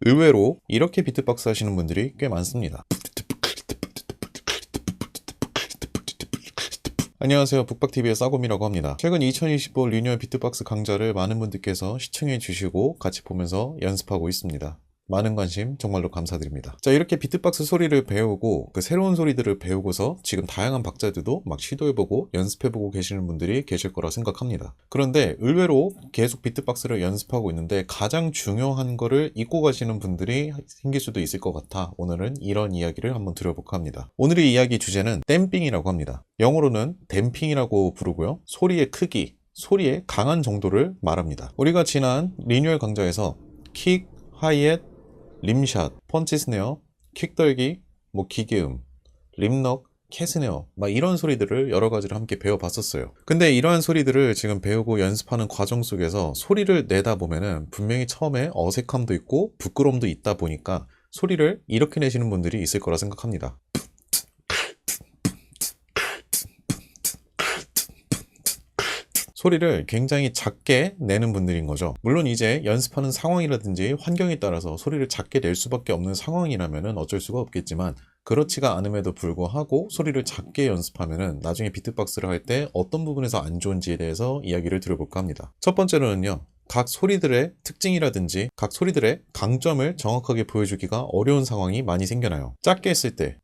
의외로 이렇게 비트박스 하시는 분들이 꽤 많습니다. 안녕하세요, 북박TV의 싸곰이라고 합니다. 최근 2025 리뉴얼 비트박스 강좌를 많은 분들께서 시청해 주시고 같이 보면서 연습하고 있습니다. 많은 관심 정말로 감사드립니다. 자, 이렇게 비트박스 소리를 배우고 그 새로운 소리들을 배우고서 지금 다양한 박자들도 막 시도해보고 연습해보고 계시는 분들이 계실 거라 생각합니다. 그런데 의외로 계속 비트박스를 연습하고 있는데 가장 중요한 거를 잊고 가시는 분들이 생길 수도 있을 것 같아 오늘은 이런 이야기를 한번 드려볼까 합니다. 오늘의 이야기 주제는 댐핑이라고 합니다. 영어로는 댐핑이라고 부르고요. 소리의 크기, 소리의 강한 정도를 말합니다. 우리가 지난 리뉴얼 강좌에서 킥, 하이햇, 림샷, 펀치 스네어, 킥떨기, 기계음, 림넉, 캐스네어 막 이런 소리들을 여러 가지를 함께 배워봤었어요. 근데 이러한 소리들을 지금 배우고 연습하는 과정 속에서 소리를 내다 보면은 분명히 처음에 어색함도 있고 부끄러움도 있다 보니까 소리를 이렇게 내시는 분들이 있을 거라 생각합니다. 소리를 굉장히 작게 내는 분들인 거죠. 물론 이제 연습하는 상황이라든지 환경에 따라서 소리를 작게 낼 수밖에 없는 상황이라면 어쩔 수가 없겠지만 그렇지가 않음에도 불구하고 소리를 작게 연습하면 나중에 비트박스를 할 때 어떤 부분에서 안 좋은지에 대해서 이야기를 드려볼까 합니다. 첫 번째로는요, 각 소리들의 특징이라든지 각 소리들의 강점을 정확하게 보여주기가 어려운 상황이 많이 생겨나요. 작게 했을 때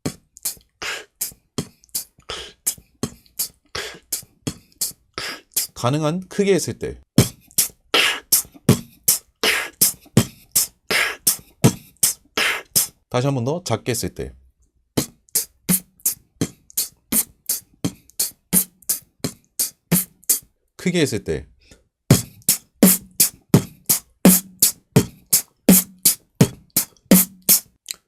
가능한 크게 했을 때 다시 한 번 더 작게 했을 때 크게 했을 때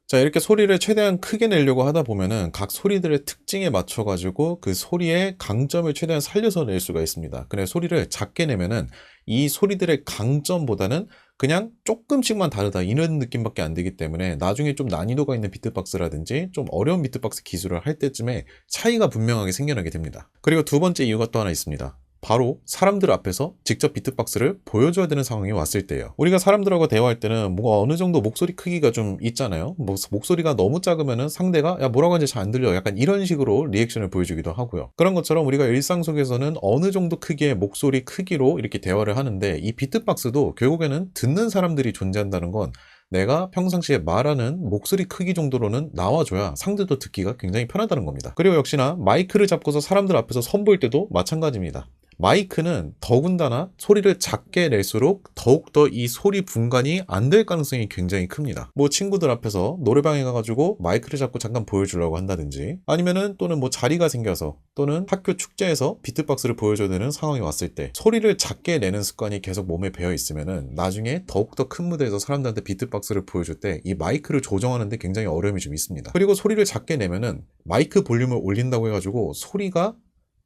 자, 이렇게 소리를 최대한 크게 내려고 하다 보면은 각 소리들의 특징에 맞춰 가지고 그 소리의 강점을 최대한 살려서 낼 수가 있습니다. 근데 소리를 작게 내면은 이 소리들의 강점보다는 그냥 조금씩만 다르다 이런 느낌밖에 안 들기 때문에 나중에 좀 난이도가 있는 비트박스라든지 좀 어려운 비트박스 기술을 할 때쯤에 차이가 분명하게 생겨나게 됩니다. 그리고 두 번째 이유가 또 하나 있습니다. 바로 사람들 앞에서 직접 비트박스를 보여줘야 되는 상황이 왔을 때예요. 우리가 사람들하고 대화할 때는 뭐가 어느 정도 목소리 크기가 좀 있잖아요. 목소리가 너무 작으면은 상대가 야 뭐라고 하는지 잘 안 들려 약간 이런 식으로 리액션을 보여주기도 하고요. 그런 것처럼 우리가 일상 속에서는 어느 정도 크기의 목소리 크기로 이렇게 대화를 하는데 이 비트박스도 결국에는 듣는 사람들이 존재한다는 건 내가 평상시에 말하는 목소리 크기 정도로는 나와줘야 상대도 듣기가 굉장히 편하다는 겁니다. 그리고 역시나 마이크를 잡고서 사람들 앞에서 선보일 때도 마찬가지입니다. 마이크는 더군다나 소리를 작게 낼수록 더욱더 이 소리 분간이 안 될 가능성이 굉장히 큽니다. 친구들 앞에서 노래방에 가가지고 마이크를 잡고 잠깐 보여주려고 한다든지 아니면은 또는 자리가 생겨서 또는 학교 축제에서 비트박스를 보여줘야 되는 상황이 왔을 때 소리를 작게 내는 습관이 계속 몸에 배어 있으면은 나중에 더욱더 큰 무대에서 사람들한테 비트박스를 보여줄 때 이 마이크를 조정하는데 굉장히 어려움이 좀 있습니다. 그리고 소리를 작게 내면은 마이크 볼륨을 올린다고 해가지고 소리가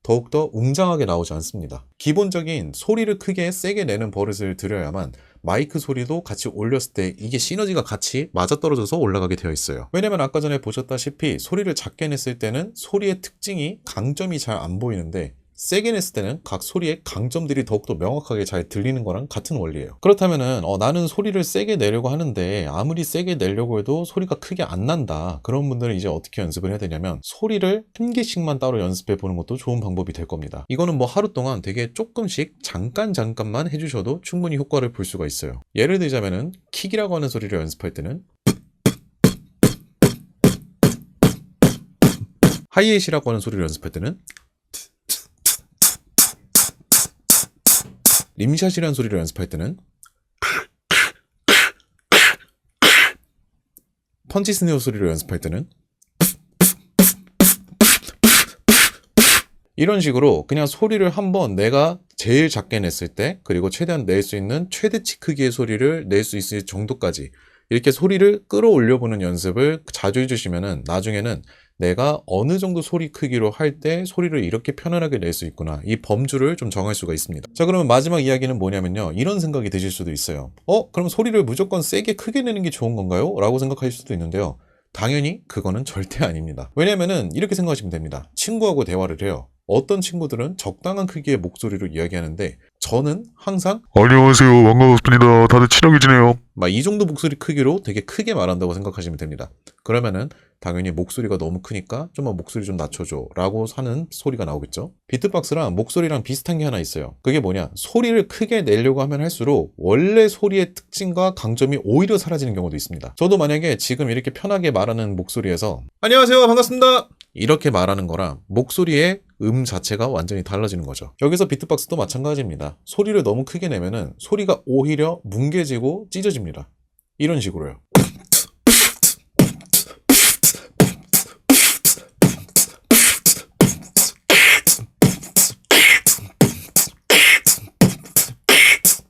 더욱더 웅장하게 나오지 않습니다. 기본적인 소리를 크게 세게 내는 버릇을 들여야만 마이크 소리도 같이 올렸을 때 이게 시너지가 같이 맞아떨어져서 올라가게 되어 있어요. 왜냐면 아까 전에 보셨다시피 소리를 작게 냈을 때는 소리의 특징이 강점이 잘 안 보이는데 세게 냈을 때는 각 소리의 강점들이 더욱더 명확하게 잘 들리는 거랑 같은 원리예요. 그렇다면은 나는 소리를 세게 내려고 하는데 아무리 세게 내려고 해도 소리가 크게 안 난다. 그런 분들은 이제 어떻게 연습을 해야 되냐면 소리를 한 개씩만 따로 연습해 보는 것도 좋은 방법이 될 겁니다. 이거는 하루 동안 되게 조금씩 잠깐만 해주셔도 충분히 효과를 볼 수가 있어요. 예를 들자면은 킥이라고 하는 소리를 연습할 때는 하이햇이라고 하는 소리를 연습할 때는 림샷이라는 소리를 연습할 때는 펀치 스네어 소리를 연습할 때는 이런 식으로 그냥 소리를 한번 내가 제일 작게 냈을 때 그리고 최대한 낼 수 있는 최대치 크기의 소리를 낼 수 있을 정도까지 이렇게 소리를 끌어올려보는 연습을 자주 해주시면은 나중에는 내가 어느 정도 소리 크기로 할 때 소리를 이렇게 편안하게 낼 수 있구나 이 범주를 좀 정할 수가 있습니다. 자, 그러면 마지막 이야기는 뭐냐면요, 이런 생각이 드실 수도 있어요. 그럼 소리를 무조건 세게 크게 내는 게 좋은 건가요? 라고 생각하실 수도 있는데요, 당연히 그거는 절대 아닙니다. 왜냐면은 이렇게 생각하시면 됩니다. 친구하고 대화를 해요. 어떤 친구들은 적당한 크기의 목소리로 이야기하는데 저는 항상 안녕하세요. 반갑습니다. 다들 친하게 지내요. 막 이 정도 목소리 크기로 되게 크게 말한다고 생각하시면 됩니다. 그러면은 당연히 목소리가 너무 크니까 좀만 목소리 좀 낮춰줘 라고 하는 소리가 나오겠죠. 비트박스랑 목소리랑 비슷한 게 하나 있어요. 그게 뭐냐, 소리를 크게 내려고 하면 할수록 원래 소리의 특징과 강점이 오히려 사라지는 경우도 있습니다. 저도 만약에 지금 이렇게 편하게 말하는 목소리에서 안녕하세요 반갑습니다 이렇게 말하는 거랑 목소리의 자체가 완전히 달라지는 거죠. 여기서 비트박스도 마찬가지입니다. 소리를 너무 크게 내면은 소리가 오히려 뭉개지고 찢어집니다. 이런 식으로요.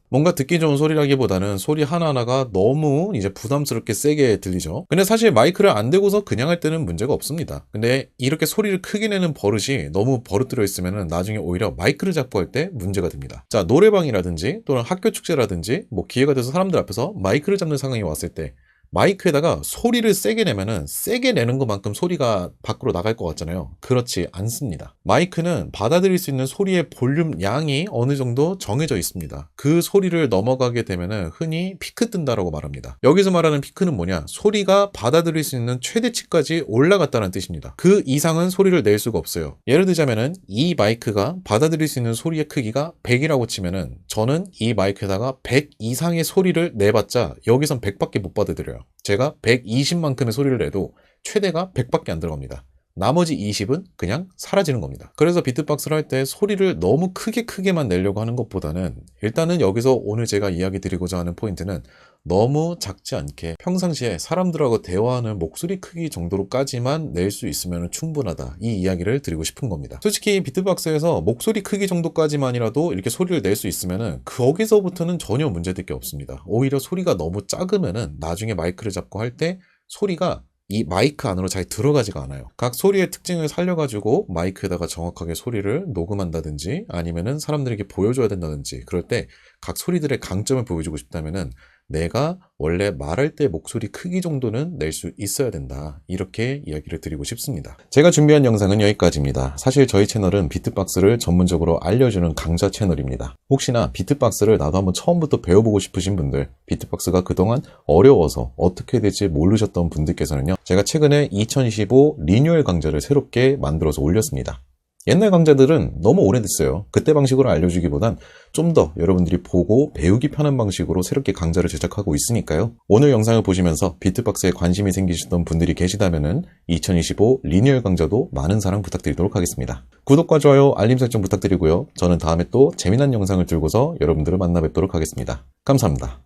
뭔가 듣기 좋은 소리라기보다는 소리 하나하나가 너무 이제 부담스럽게 세게 들리죠. 근데 사실 마이크를 안 대고서 그냥 할 때는 문제가 없습니다. 근데 이렇게 소리를 크게 내는 버릇이 너무 버릇들어 있으면 나중에 오히려 마이크를 잡고 할 때 문제가 됩니다. 자, 노래방이라든지 또는 학교 축제라든지 뭐 기회가 돼서 사람들 앞에서 마이크를 잡는 상황이 왔을 때 마이크에다가 소리를 세게 내면은 세게 내는 것만큼 소리가 밖으로 나갈 것 같잖아요. 그렇지 않습니다. 마이크는 받아들일 수 있는 소리의 볼륨 양이 어느 정도 정해져 있습니다. 그 소리를 넘어가게 되면은 흔히 피크 뜬다라고 말합니다. 여기서 말하는 피크는 뭐냐? 소리가 받아들일 수 있는 최대치까지 올라갔다는 뜻입니다. 그 이상은 소리를 낼 수가 없어요. 예를 들자면은 이 마이크가 받아들일 수 있는 소리의 크기가 100이라고 치면은 저는 이 마이크에다가 100 이상의 소리를 내봤자 여기선 100밖에 못 받아들여요. 제가 120만큼의 소리를 내도 최대가 100밖에 안 들어갑니다. 나머지 20은 그냥 사라지는 겁니다. 그래서 비트박스를 할 때 소리를 너무 크게만 내려고 하는 것보다는 일단은 여기서 오늘 제가 이야기 드리고자 하는 포인트는 너무 작지 않게 평상시에 사람들하고 대화하는 목소리 크기 정도로까지만 낼 수 있으면 충분하다, 이 이야기를 드리고 싶은 겁니다. 솔직히 비트박스에서 목소리 크기 정도까지만이라도 이렇게 소리를 낼 수 있으면은 거기서부터는 전혀 문제될 게 없습니다. 오히려 소리가 너무 작으면은 나중에 마이크를 잡고 할 때 소리가 이 마이크 안으로 잘 들어가지가 않아요. 각 소리의 특징을 살려가지고 마이크에다가 정확하게 소리를 녹음한다든지 아니면은 사람들에게 보여줘야 된다든지 그럴 때 각 소리들의 강점을 보여주고 싶다면은 내가 원래 말할 때 목소리 크기 정도는 낼 수 있어야 된다, 이렇게 이야기를 드리고 싶습니다. 제가 준비한 영상은 여기까지입니다. 사실 저희 채널은 비트박스를 전문적으로 알려주는 강좌 채널입니다. 혹시나 비트박스를 나도 한번 처음부터 배워보고 싶으신 분들, 비트박스가 그동안 어려워서 어떻게 될지 모르셨던 분들께서는요, 제가 최근에 2025 리뉴얼 강좌를 새롭게 만들어서 올렸습니다. 옛날 강좌들은 너무 오래됐어요. 그때 방식으로 알려주기보단 좀 더 여러분들이 보고 배우기 편한 방식으로 새롭게 강좌를 제작하고 있으니까요. 오늘 영상을 보시면서 비트박스에 관심이 생기셨던 분들이 계시다면은 2025 리뉴얼 강좌도 많은 사랑 부탁드리도록 하겠습니다. 구독과 좋아요, 알림 설정 부탁드리고요. 저는 다음에 또 재미난 영상을 들고서 여러분들을 만나 뵙도록 하겠습니다. 감사합니다.